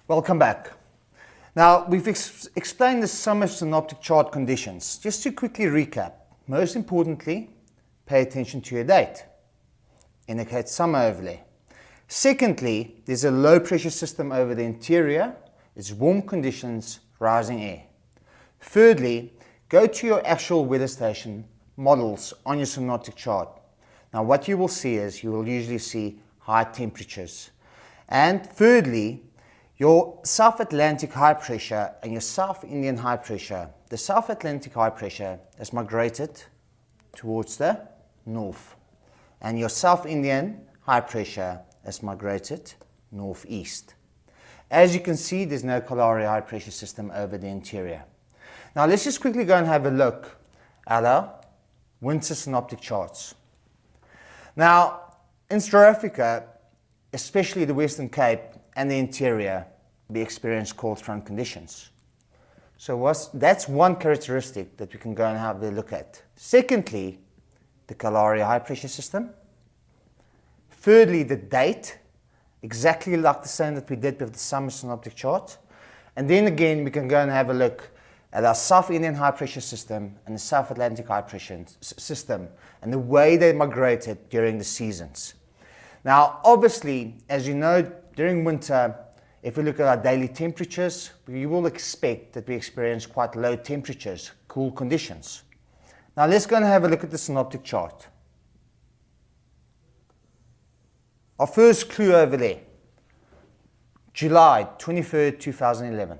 Welcome back. Now, we've explained the summer synoptic chart conditions. Just to quickly recap, most importantly, pay attention to your date. Indicate summer overlay. Secondly, there's a low pressure system over the interior. It's warm conditions, rising air. Thirdly, go to your actual weather station models on your synoptic chart. Now, what you will see is you will usually see high temperatures. And thirdly, your South Atlantic high pressure and your South Indian high pressure. The South Atlantic high pressure has migrated towards the north, and your South Indian high pressure has migrated northeast. As you can see, there's no Kalahari high pressure system over the interior. Now let's just quickly go and have a look at our winter synoptic charts. Now in South Africa, especially the Western Cape and the interior, we experience cold front conditions. So that's one characteristic that we can go and have a look at. Secondly, the Kalahari high pressure system. Thirdly, the date, exactly like the same that we did with the summer synoptic chart. And then again, we can go and have a look at our South Indian high pressure system and the South Atlantic high pressure system and the way they migrated during the seasons. Now, obviously, as you know, during winter, if we look at our daily temperatures, we will expect that we experience quite low temperatures, cool conditions. Now, let's go and have a look at the synoptic chart. Our first clue over there, July 23rd, 2011.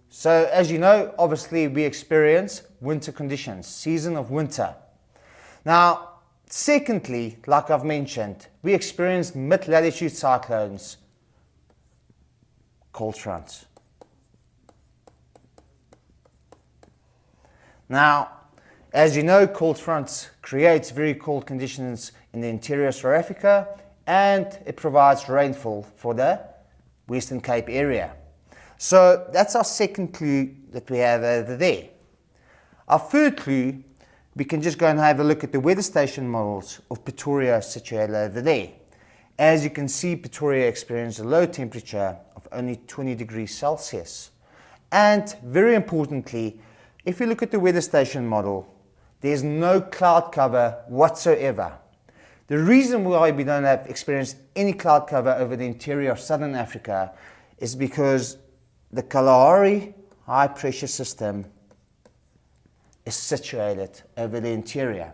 So, as you know, obviously, we experience winter conditions, season of winter. Now, secondly, like I've mentioned, we experience mid-latitude cyclones, cold fronts. Now, as you know, cold fronts creates very cold conditions in the interior of South Africa, and it provides rainfall for the Western Cape area. So that's our second clue that we have over there. Our third clue, we can just go and have a look at the weather station models of Pretoria situated over there. As you can see, Pretoria experienced a low temperature of only 20 degrees Celsius. And very importantly, if you look at the weather station model, there's no cloud cover whatsoever. The reason why we don't have experienced any cloud cover over the interior of Southern Africa is because the Kalahari high pressure system is situated over the interior.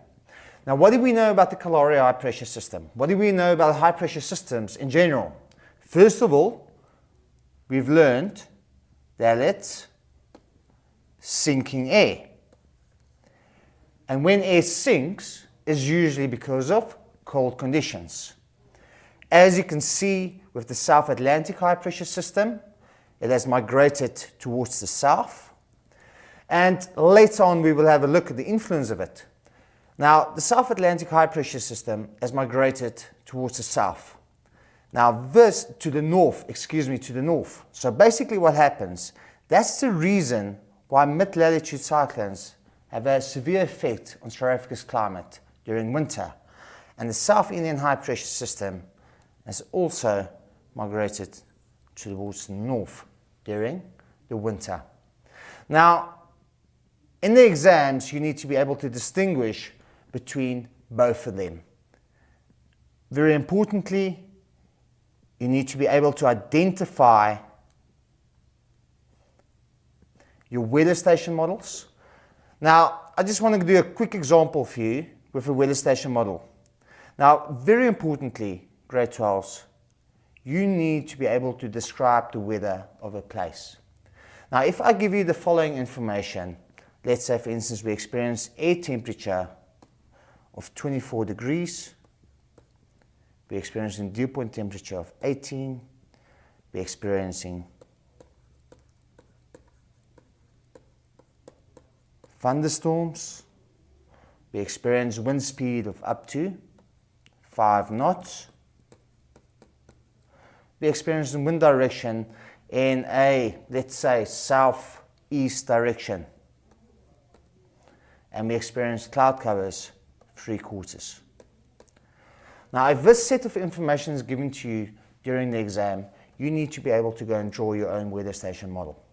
Now, what do we know about the Kalahari high pressure system? What do we know about high pressure systems in general? First of all, we've learned that it's sinking air. And when air sinks, it's usually because of cold conditions. As you can see with the South Atlantic high pressure system, it has migrated towards the south. And later on, we will have a look at the influence of it. Now, the South Atlantic high pressure system has migrated towards the south. Now, this to the north. So basically what happens, that's the reason why mid-latitude cyclones have a severe effect on South Africa's climate during winter. And the South Indian high pressure system has also migrated towards the north during the winter. Now, in the exams, you need to be able to distinguish between both of them. Very importantly, you need to be able to identify your weather station models. Now, I just want to do a quick example for you with a weather station model. Now, very importantly, grade 12s, you need to be able to describe the weather of a place. Now, if I give you the following information, let's say, for instance, we experience air temperature of 24 degrees. We're experiencing dew point temperature of 18. We're experiencing thunderstorms. We experience wind speed of up to 5 knots. We experience wind direction in a, let's say, southeast direction. And we experience cloud covers 3/4. Now, if this set of information is given to you during the exam, you need to be able to go and draw your own weather station model.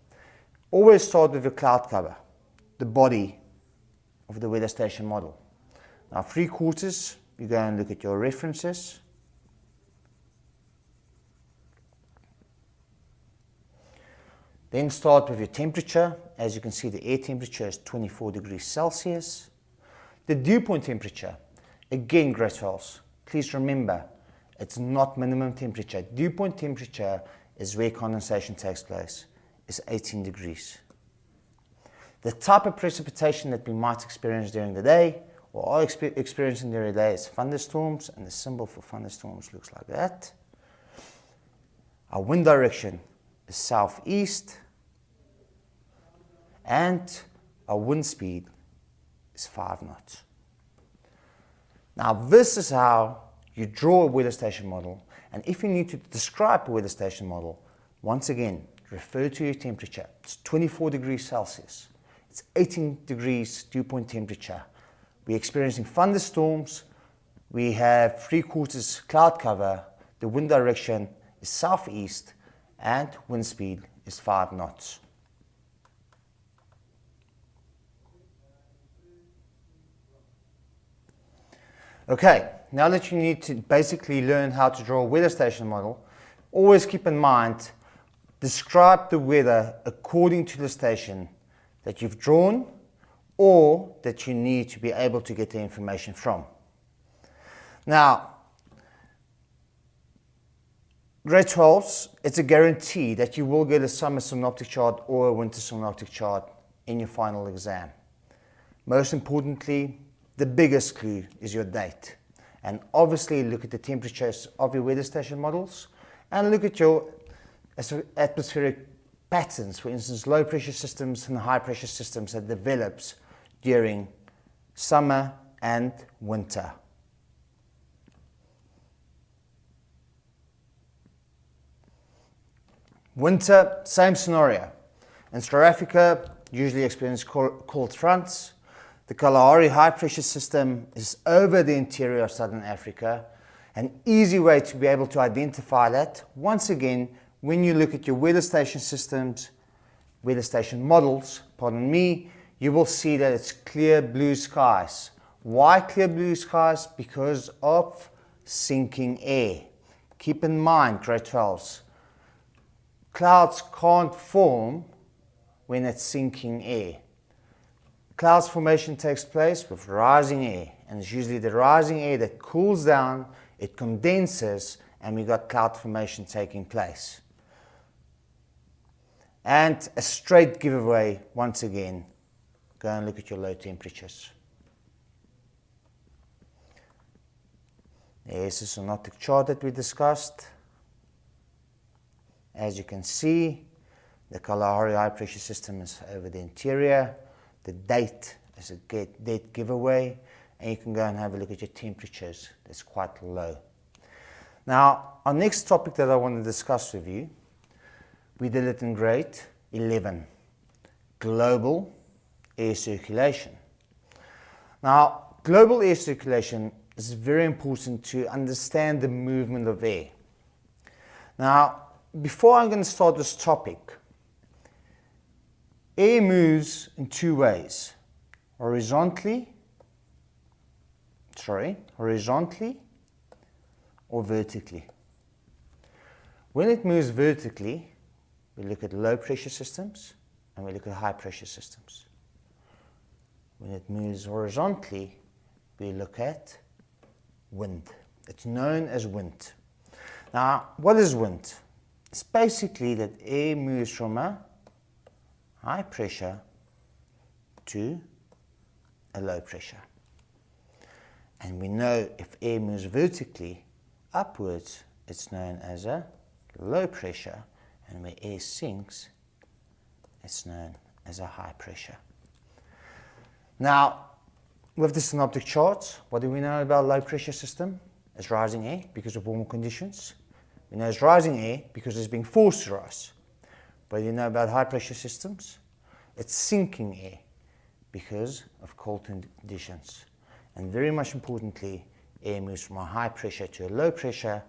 Always start with your cloud cover, the body of the weather station model. Now 3/4, you go and look at your references. Then start with your temperature. As you can see, the air temperature is 24 degrees Celsius. The dew point temperature, again great fellows, please remember, it's not minimum temperature. Dew point temperature is where condensation takes place, is 18 degrees. The type of precipitation that we might experience during the day, or are experiencing during the day, is thunderstorms, and the symbol for thunderstorms looks like that. Our wind direction is southeast, and our wind speed is 5 knots. Now this is how you draw a weather station model, and if you need to describe a weather station model, once again, refer to your temperature. It's 24 degrees Celsius. It's 18 degrees dew point temperature. We're experiencing thunderstorms. We have 3/4 cloud cover. The wind direction is southeast, and wind speed is 5 knots. Okay, now that you need to basically learn how to draw a weather station model, always keep in mind, describe the weather according to the station that you've drawn or that you need to be able to get the information from. Now, grade 12s, it's a guarantee that you will get a summer synoptic chart or a winter synoptic chart in your final exam. Most importantly, the biggest clue is your date. And obviously look at the temperatures of your weather station models and look at your atmospheric patterns, for instance, low pressure systems and high pressure systems that develops during summer and winter. Winter, same scenario. In South Africa, usually experience cold fronts. The Kalahari high pressure system is over the interior of southern Africa. An easy way to be able to identify that, once again, when you look at your weather station systems, weather station models, pardon me, you will see that it's clear blue skies. Why clear blue skies? Because of sinking air. Keep in mind, grade 12s, clouds can't form when it's sinking air. Clouds formation takes place with rising air, and it's usually the rising air that cools down, it condenses, and we got cloud formation taking place. And a straight giveaway, once again, go and look at your low temperatures. There's a synoptic chart that we discussed. As you can see, the Kalahari high pressure system is over the interior. The date is a date giveaway, and you can go and have a look at your temperatures. That's quite low. Now, our next topic that I want to discuss with you, we did it in grade 11, global air circulation. Now, global air circulation is very important to understand the movement of air. Now, before I'm going to start this topic, air moves in two ways, horizontally or vertically. When it moves vertically, we look at low pressure systems and we look at high pressure systems. When it moves horizontally, we look at wind. It's known as wind. Now, what is wind? It's basically that air moves from a high pressure to a low pressure. And we know if air moves vertically upwards, it's known as a low pressure, and where air sinks, it's known as a high pressure. Now, with the synoptic charts, what do we know about low pressure system? It's rising air because of warmer conditions. We know it's rising air because it's being forced to rise. But you know about high pressure systems? It's sinking air because of cold conditions. And very much importantly, air moves from a high pressure to a low pressure,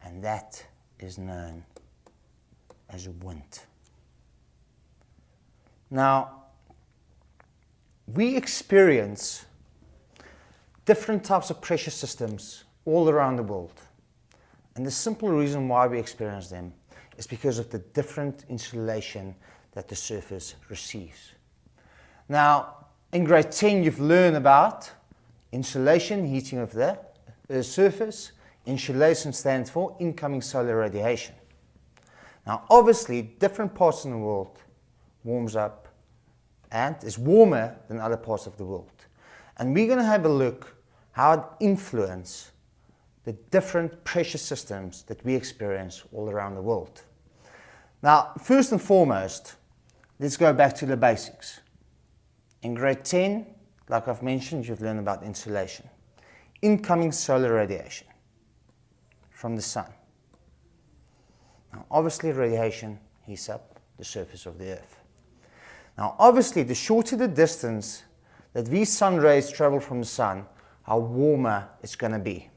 and that is known as wind. Now, we experience different types of pressure systems all around the world. And the simple reason why we experience them is because of the different insulation that the surface receives. Now, in grade 10, you've learned about insulation, heating of the Earth's surface. Insulation stands for incoming solar radiation. Now, obviously, different parts in the world warms up and is warmer than other parts of the world. And we're going to have a look how it influences the different pressure systems that we experience all around the world. Now, first and foremost, let's go back to the basics. In grade 10, like I've mentioned, you've learned about insulation. Incoming solar radiation from the sun. Now, obviously, radiation heats up the surface of the Earth. Now, obviously, the shorter the distance that these sun rays travel from the sun, how warmer it's going to be.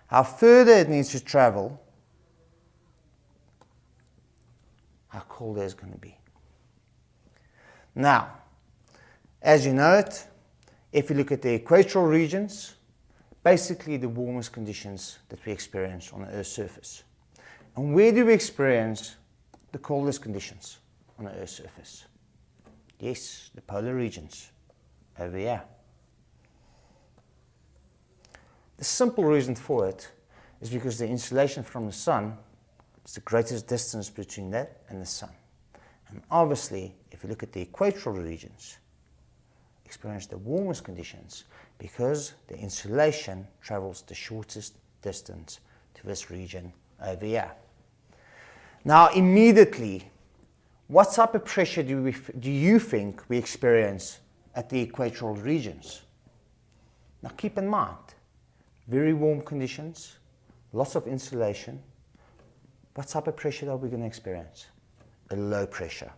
How further it needs to travel, how colder it's going to be. Now, as you know it, if you look at the equatorial regions, basically the warmest conditions that we experience on the Earth's surface. And where do we experience the coldest conditions on the Earth's surface? Yes, the polar regions, over here. The simple reason for it is because the insulation from the sun is the greatest distance between that and the sun. And obviously, if you look at the equatorial regions, experience the warmest conditions because the insulation travels the shortest distance to this region over here. Now, immediately, what type of pressure do you think we experience at the equatorial regions? Now, keep in mind, very warm conditions, lots of insulation. What type of pressure are we going to experience? A low pressure.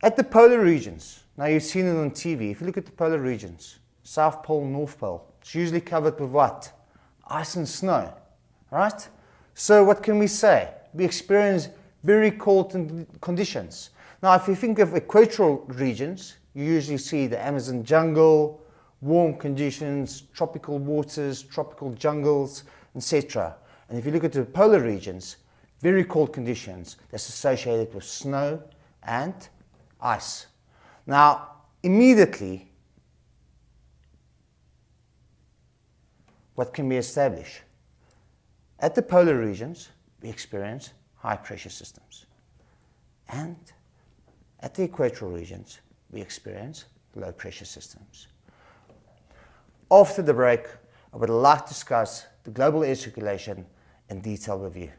At the polar regions, now you've seen it on TV, if you look at the polar regions, South Pole, North Pole, it's usually covered with what? Ice and snow, right? So what can we say? We experience very cold conditions. Now, if you think of equatorial regions, you usually see the Amazon jungle, warm conditions, tropical waters, tropical jungles, etc. And if you look at the polar regions, very cold conditions that's associated with snow and ice. Now, immediately, what can we establish? At the polar regions, we experience high pressure systems. And at the equatorial regions, we experience low pressure systems. After the break, I would like to discuss the global air circulation in detail with you.